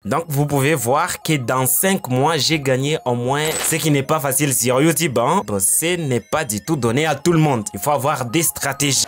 Donc vous pouvez voir que dans 5 mois, j'ai gagné au moins ce qui n'est pas facile sur YouTube. Hein? Ce n'est pas du tout donné à tout le monde. Il faut avoir des stratégies.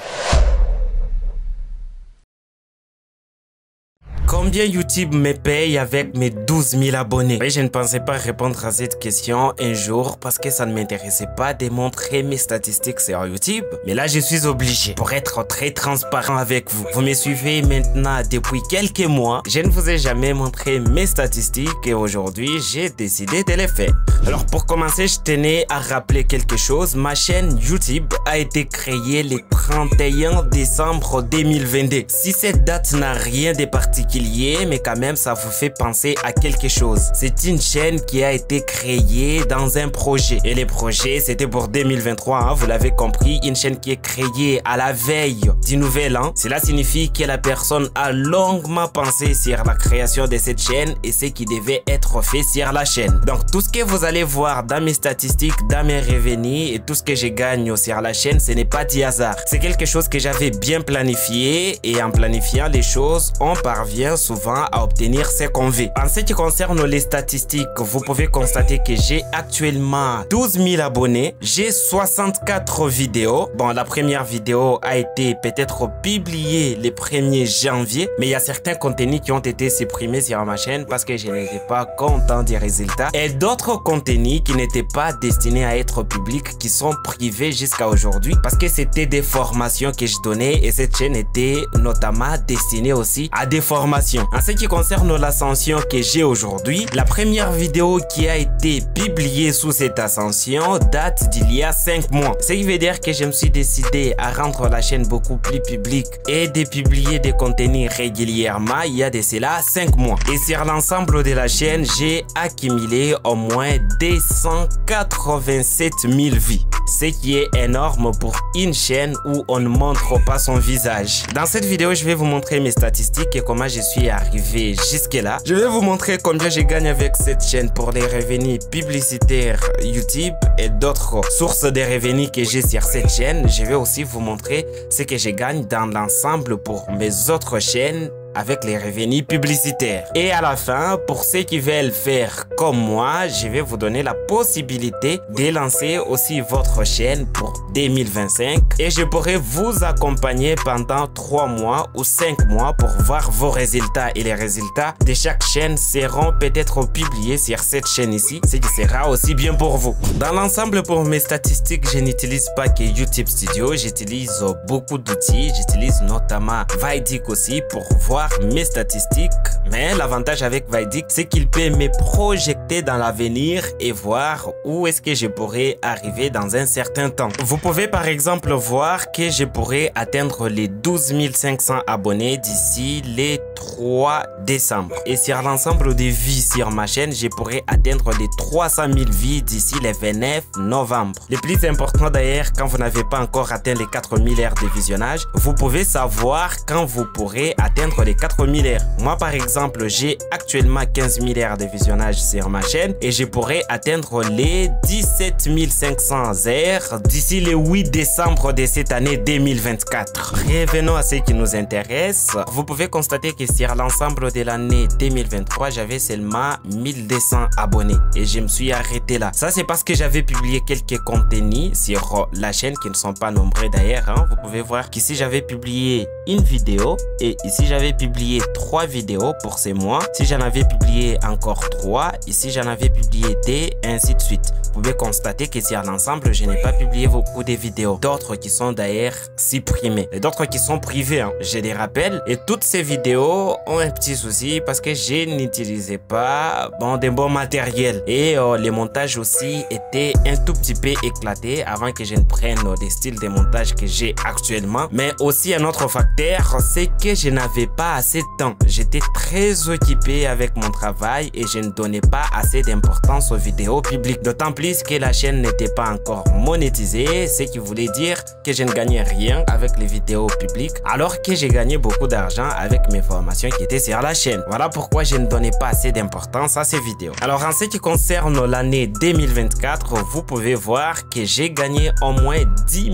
Combien YouTube me paye avec mes 12 000 abonnés? Oui, je ne pensais pas répondre à cette question un jour parce que ça ne m'intéressait pas de montrer mes statistiques sur YouTube. Mais là, je suis obligé pour être très transparent avec vous. Vous me suivez maintenant depuis quelques mois. Je ne vous ai jamais montré mes statistiques et aujourd'hui, j'ai décidé de les faire. Alors pour commencer, je tenais à rappeler quelque chose. Ma chaîne YouTube a été créée le 31 décembre 2022. Si cette date n'a rien de particulier, mais quand même ça vous fait penser à quelque chose. C'est une chaîne qui a été créée dans un projet. Et le projet, c'était pour 2023, hein, vous l'avez compris. Une chaîne qui est créée à la veille du nouvel an. Cela signifie que la personne a longuement pensé sur la création de cette chaîne et ce qui devait être fait sur la chaîne. Donc tout ce que vous allez voir dans mes statistiques, dans mes revenus et tout ce que je gagne sur la chaîne, ce n'est pas du hasard. C'est quelque chose que j'avais bien planifié et en planifiant les choses, on parvient souvent à obtenir ce qu'on veut. En ce qui concerne les statistiques, vous pouvez constater que j'ai actuellement 12 000 abonnés. J'ai 64 vidéos. Bon, la première vidéo a été peut-être publiée le 1er janvier, mais il y a certains contenus qui ont été supprimés sur ma chaîne parce que je n'étais pas content des résultats. Et d'autres contenus qui n'étaient pas destinés à être publics, qui sont privés jusqu'à aujourd'hui parce que c'était des formations que je donnais et cette chaîne était notamment destinée aussi à des formations. En ce qui concerne l'ascension que j'ai aujourd'hui, la première vidéo qui a été publiée sous cette ascension date d'il y a 5 mois. Ce qui veut dire que je me suis décidé à rendre la chaîne beaucoup plus publique et de publier des contenus régulièrement il y a de cela 5 mois. Et sur l'ensemble de la chaîne, j'ai accumulé au moins 287 000 vues. Ce qui est énorme pour une chaîne où on ne montre pas son visage. Dans cette vidéo, je vais vous montrer mes statistiques et comment je suis arrivé jusque là. Je vais vous montrer combien je gagne avec cette chaîne pour les revenus publicitaires YouTube et d'autres sources de revenus que j'ai sur cette chaîne. Je vais aussi vous montrer ce que je gagne dans l'ensemble pour mes autres chaînes avec les revenus publicitaires. Et à la fin, pour ceux qui veulent faire comme moi, je vais vous donner la possibilité de lancer aussi votre chaîne pour 2025 et je pourrai vous accompagner pendant 3 mois ou 5 mois pour voir vos résultats et les résultats de chaque chaîne seront peut-être publiés sur cette chaîne ici, ce qui sera aussi bien pour vous. Dans l'ensemble, pour mes statistiques, je n'utilise pas que YouTube Studio, j'utilise beaucoup d'outils, j'utilise notamment Vidiq aussi pour voir mes statistiques, mais l'avantage avec Vidiq, c'est qu'il peut me projeter dans l'avenir et voir où est-ce que je pourrais arriver dans un certain temps. Vous pouvez par exemple voir que je pourrais atteindre les 12 500 abonnés d'ici les 3 décembre. Et sur l'ensemble des vues sur ma chaîne, je pourrais atteindre les 300 000 vues d'ici le 29 novembre. Le plus important d'ailleurs, quand vous n'avez pas encore atteint les 4000 heures de visionnage, vous pouvez savoir quand vous pourrez atteindre les 4000 heures. Moi par exemple, j'ai actuellement 15 000 heures de visionnage sur ma chaîne et je pourrais atteindre les 17 500 heures d'ici le 8 décembre de cette année 2024. Revenons à ce qui nous intéresse. Vous pouvez constater que sur l'ensemble de l'année 2023, j'avais seulement 1200 abonnés et je me suis arrêté là. Ça c'est parce que j'avais publié quelques contenus sur la chaîne qui ne sont pas nombreux d'ailleurs. Hein. Vous pouvez voir qu'ici j'avais publié une vidéo et ici j'avais publié 3 vidéos pour ces mois. Si j'en avais publié encore 3, ici j'en avais publié 2 et ainsi de suite. Vous pouvez constater que sur l'ensemble, je n'ai pas publié beaucoup de vidéos. D'autres qui sont d'ailleurs supprimées et d'autres qui sont privées. Hein. Je les rappelle. Et toutes ces vidéos ont un petit souci parce que je n'utilisais pas de bon matériel. Et les montages aussi étaient un tout petit peu éclatés avant que je ne prenne des styles de montage que j'ai actuellement. Mais aussi un autre facteur, c'est que je n'avais pas assez de temps. J'étais très occupé avec mon travail et je ne donnais pas assez d'importance aux vidéos publiques. D'autant plus que la chaîne n'était pas encore monétisée, ce qui voulait dire que je ne gagnais rien avec les vidéos publiques, alors que j'ai gagné beaucoup d'argent avec mes formations qui étaient sur la chaîne. Voilà pourquoi je ne donnais pas assez d'importance à ces vidéos. Alors en ce qui concerne l'année 2024, vous pouvez voir que j'ai gagné au moins 10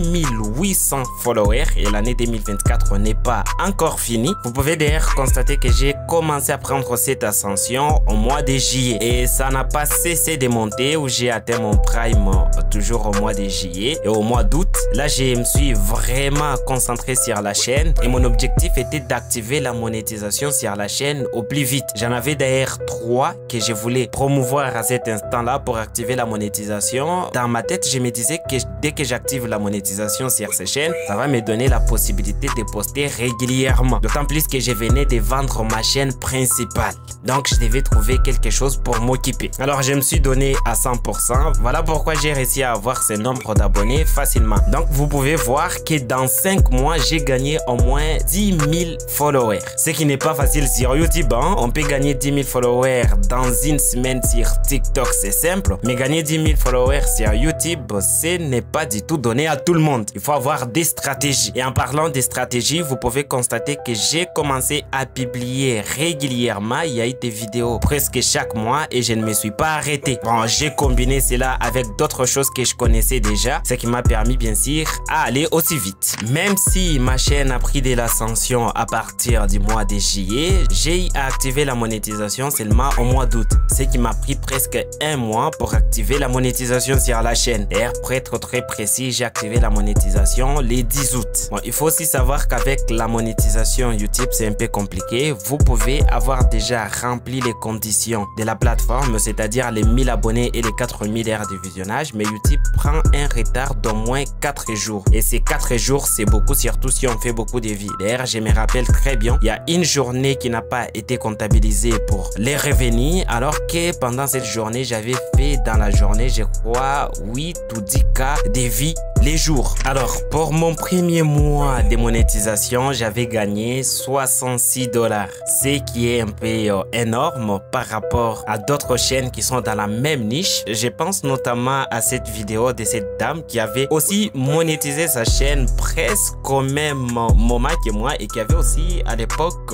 800 followers et l'année 2024 n'est pas encore finie. Vous pouvez d'ailleurs constaté que j'ai commencé à prendre cette ascension au mois de juillet et ça n'a pas cessé de monter où j'ai atteint mon prime toujours au mois de juillet et au mois d'août. Là, je me suis vraiment concentré sur la chaîne et mon objectif était d'activer la monétisation sur la chaîne au plus vite. J'en avais d'ailleurs 3 que je voulais promouvoir à cet instant-là pour activer la monétisation. Dans ma tête, je me disais que dès que j'active la monétisation sur ces chaînes, ça va me donner la possibilité de poster régulièrement. D'autant plus que je venais de vendre ma chaîne principale. Donc, je devais trouver quelque chose pour m'occuper. Alors, je me suis donné à 100%. Voilà pourquoi j'ai réussi à avoir ce nombre d'abonnés facilement. Donc, vous pouvez voir que dans 5 mois, j'ai gagné au moins 10 000 followers. Ce qui n'est pas facile sur YouTube. Hein? On peut gagner 10 000 followers dans une semaine sur TikTok, c'est simple. Mais gagner 10 000 followers sur YouTube, ce n'est pas du tout donné à tout le monde. Il faut avoir des stratégies. Et en parlant des stratégies, vous pouvez constater que j'ai commencé à publier régulièrement. Il y a eu des vidéos presque chaque mois et je ne me suis pas arrêté. Bon, j'ai combiné cela avec d'autres choses que je connaissais déjà, ce qui m'a permis bien sûr à aller aussi vite. Même si ma chaîne a pris de l'ascension à partir du mois de juillet, j'ai activé la monétisation seulement au mois d'août, ce qui m'a pris presque un mois pour activer la monétisation sur la chaîne. D'ailleurs, pour être très précis, j'ai activé la monétisation le 10 août. Bon, il faut aussi savoir qu'avec la monétisation YouTube, c'est un peu compliqué. Vous pouvez avoir déjà rempli les conditions de la plateforme, c'est-à-dire les 1000 abonnés et les 4000 heures de visionnage, mais YouTube prend un retard d'au moins 4 jours. Et ces 4 jours, c'est beaucoup, surtout si on fait beaucoup de vues. D'ailleurs, je me rappelle très bien, il y a une journée qui n'a pas été comptabilisée pour les revenus, alors que pendant cette journée, j'avais fait dans la journée, je crois, 8 ou 10 cas de vues les jours. Alors, pour mon premier mois de monétisation, j'avais gagné 66 $, ce qui est un peu énorme par rapport à d'autres chaînes qui sont dans la même niche. Je pense notamment à cette vidéo de cette dame qui avait aussi monétisé sa chaîne presque au même moment que moi et qui avait aussi à l'époque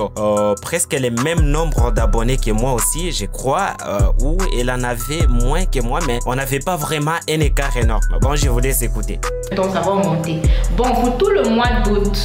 presque le même nombre d'abonnés que moi aussi, je crois, où elle en avait moins que moi, mais on n'avait pas vraiment un écart énorme. Bon, je vous laisse écouter. Donc ça va monter. Bon, pour tout le mois d'août,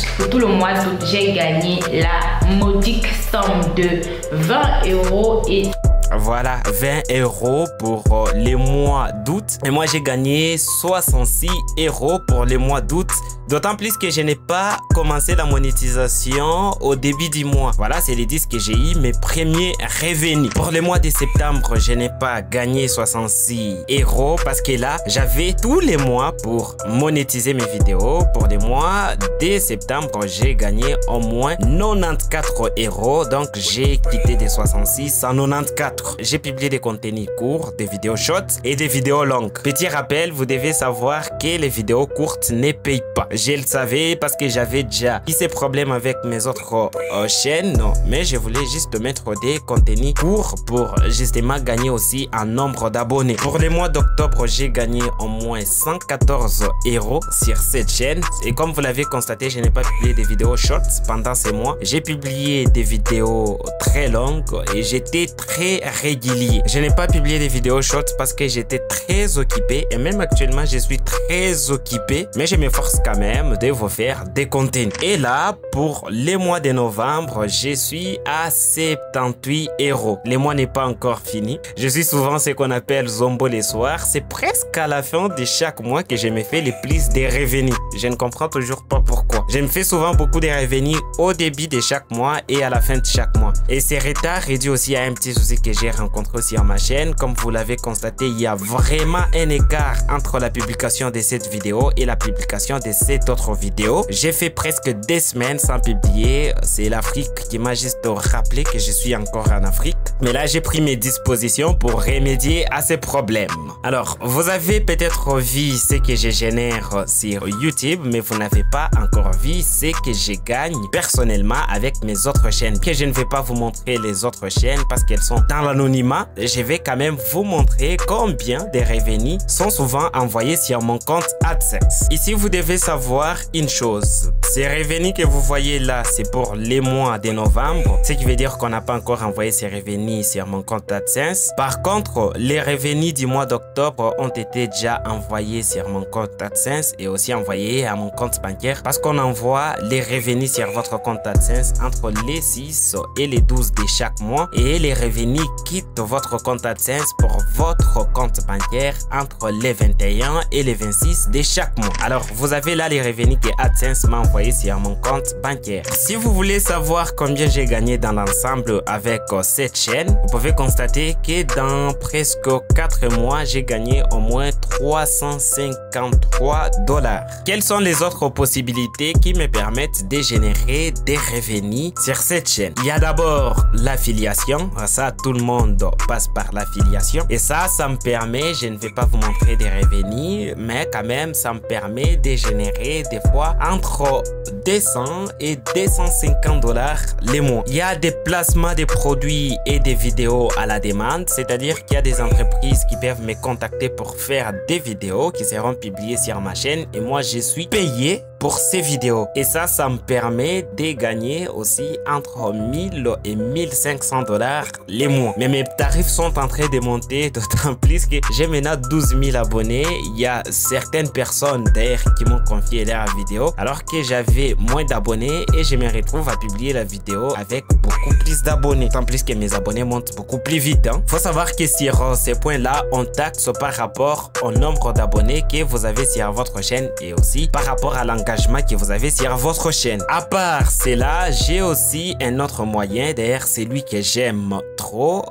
j'ai gagné la modique somme de 20 € et voilà, 20 € pour les mois d'août. Et moi, j'ai gagné 66 € pour les mois d'août. D'autant plus que je n'ai pas commencé la monétisation au début du mois. Voilà, c'est les 10 que j'ai eu mes premiers revenus. Pour le mois de septembre, je n'ai pas gagné 66 € parce que là, j'avais tous les mois pour monétiser mes vidéos. Pour les mois de septembre, j'ai gagné au moins 94 €. Donc, j'ai quitté des 66 à 94. J'ai publié des contenus courts, des vidéos shorts et des vidéos longues. Petit rappel, vous devez savoir que les vidéos courtes ne payent pas. Je le savais parce que j'avais déjà eu ces problèmes avec mes autres chaînes, mais je voulais juste mettre des contenus courts pour justement gagner aussi un nombre d'abonnés. Pour le mois d'octobre, j'ai gagné au moins 114 € sur cette chaîne. Et comme vous l'avez constaté, je n'ai pas publié des vidéos shorts pendant ces mois. J'ai publié des vidéos très longues et j'étais très régulier. Je n'ai pas publié des vidéos shorts parce que j'étais très occupé et même actuellement, je suis très occupé, mais je m'efforce quand même de vous faire des contenus. Et là, pour les mois de novembre, je suis à 78 €. Le mois n'est pas encore fini. Je suis souvent ce qu'on appelle zombo les soirs. C'est presque à la fin de chaque mois que je me fais le plus de revenus. Je ne comprends toujours pas pourquoi. Je me fais souvent beaucoup de revenus au début de chaque mois et à la fin de chaque mois. Et ces retards réduits aussi à un petit souci que j'ai rencontré sur ma chaîne. Comme vous l'avez constaté, il y a vraiment un écart entre la publication de cette vidéo et la publication de cette autre vidéo. J'ai fait presque 2 semaines sans publier. C'est l'Afrique qui m'a juste rappelé que je suis encore en Afrique. Mais là, j'ai pris mes dispositions pour remédier à ces problèmes. Alors, vous avez peut-être vu ce que je génère sur YouTube, mais vous n'avez pas encore vu ce que je gagne personnellement avec mes autres chaînes. Que je ne vais pas vous montrer les autres chaînes parce qu'elles sont dans l'anonymat. Je vais quand même vous montrer combien des revenus sont souvent envoyés sur mon compte AdSense. Ici, vous devez savoir une chose. Ces revenus que vous voyez là, c'est pour les mois de novembre, ce qui veut dire qu'on n'a pas encore envoyé ces revenus sur mon compte AdSense. Par contre, les revenus du mois d'octobre ont été déjà envoyés sur mon compte AdSense et aussi envoyés à mon compte bancaire parce qu'on envoie les revenus sur votre compte AdSense entre les 6 et les 12 de chaque mois et les revenus quittent votre compte AdSense pour votre compte bancaire entre les 21 et les 26 de chaque mois. Alors, vous avez là les revenus que AdSense m'a envoyé sur mon compte bancaire. Si vous voulez savoir combien j'ai gagné dans l'ensemble avec cette chaîne, vous pouvez constater que dans presque 4 mois, j'ai gagné au moins 353 $. Quelles sont les autres possibilités qui me permettent de générer des revenus sur cette chaîne? Il y a d'abord l'affiliation. Ça, tout le monde passe par l'affiliation. Et ça me permet, je ne vais pas vous montrer des revenus, mais quand même, ça me permet de générer des fois entre 200 et 250 $ les mois. Il y a des placements de produits et des vidéos à la demande, c'est-à-dire qu'il y a des entreprises qui peuvent me contacter pour faire des vidéos qui seront publiées sur ma chaîne et moi je suis payé pour ces vidéos. Et ça me permet de gagner aussi entre 1000 et 1500 $ les mois. Mais mes tarifs sont en train de monter, d'autant plus que j'ai maintenant 12 000 abonnés. Il y a certaines personnes d'ailleurs qui m'ont confié leurs vidéos alors que j'avais moins d'abonnés et je me retrouve à publier la vidéo avec beaucoup plus d'abonnés. D'autant plus que mes abonnés montent beaucoup plus vite. Faut savoir que sur ces points-là, on taxe par rapport au nombre d'abonnés que vous avez sur votre chaîne et aussi par rapport à l'engagement que vous avez sur votre chaîne. À part cela, j'ai aussi un autre moyen, d'ailleurs c'est lui que j'aime trop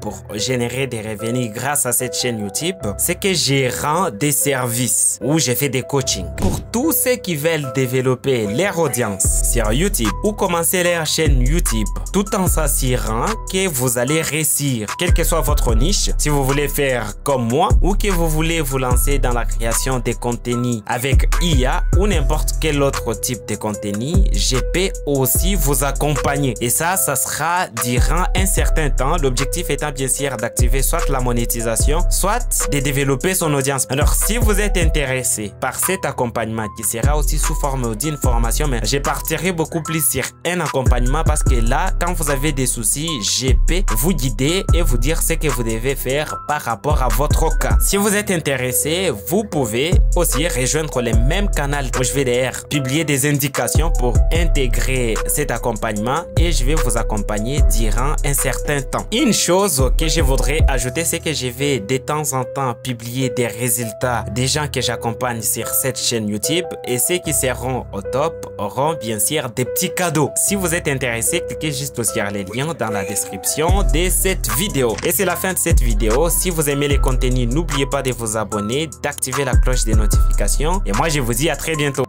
pour générer des revenus grâce à cette chaîne YouTube, c'est que je rends des services ou je fais des coachings pour tous ceux qui veulent développer leur audience sur YouTube ou commencer leur chaîne YouTube tout en s'assurant que vous allez réussir, quelle que soit votre niche. Si vous voulez faire comme moi ou que vous voulez vous lancer dans la création de contenus avec IA ou n'importe quel autre type de contenu, je peux aussi vous accompagner. Et ça sera durant un certain temps. L'objectif étant bien sûr d'activer soit la monétisation, soit de développer son audience. Alors, si vous êtes intéressé par cet accompagnement qui sera aussi sous forme d'une formation, mais je partirai beaucoup plus sur un accompagnement parce que là, quand vous avez des soucis, je peux vous guider et vous dire ce que vous devez faire par rapport à votre cas. Si vous êtes intéressé, vous pouvez aussi rejoindre le même canal où je vais d'ailleurs publier des indications pour intégrer cet accompagnement et je vais vous accompagner durant un certain temps. Une chose que je voudrais ajouter, c'est que je vais de temps en temps publier des résultats des gens que j'accompagne sur cette chaîne YouTube et ceux qui seront au top auront bien sûr des petits cadeaux. Si vous êtes intéressé, cliquez juste sur les liens dans la description de cette vidéo. Et c'est la fin de cette vidéo. Si vous aimez les contenus, n'oubliez pas de vous abonner, d'activer la cloche des notifications et moi je vous dis à très bientôt.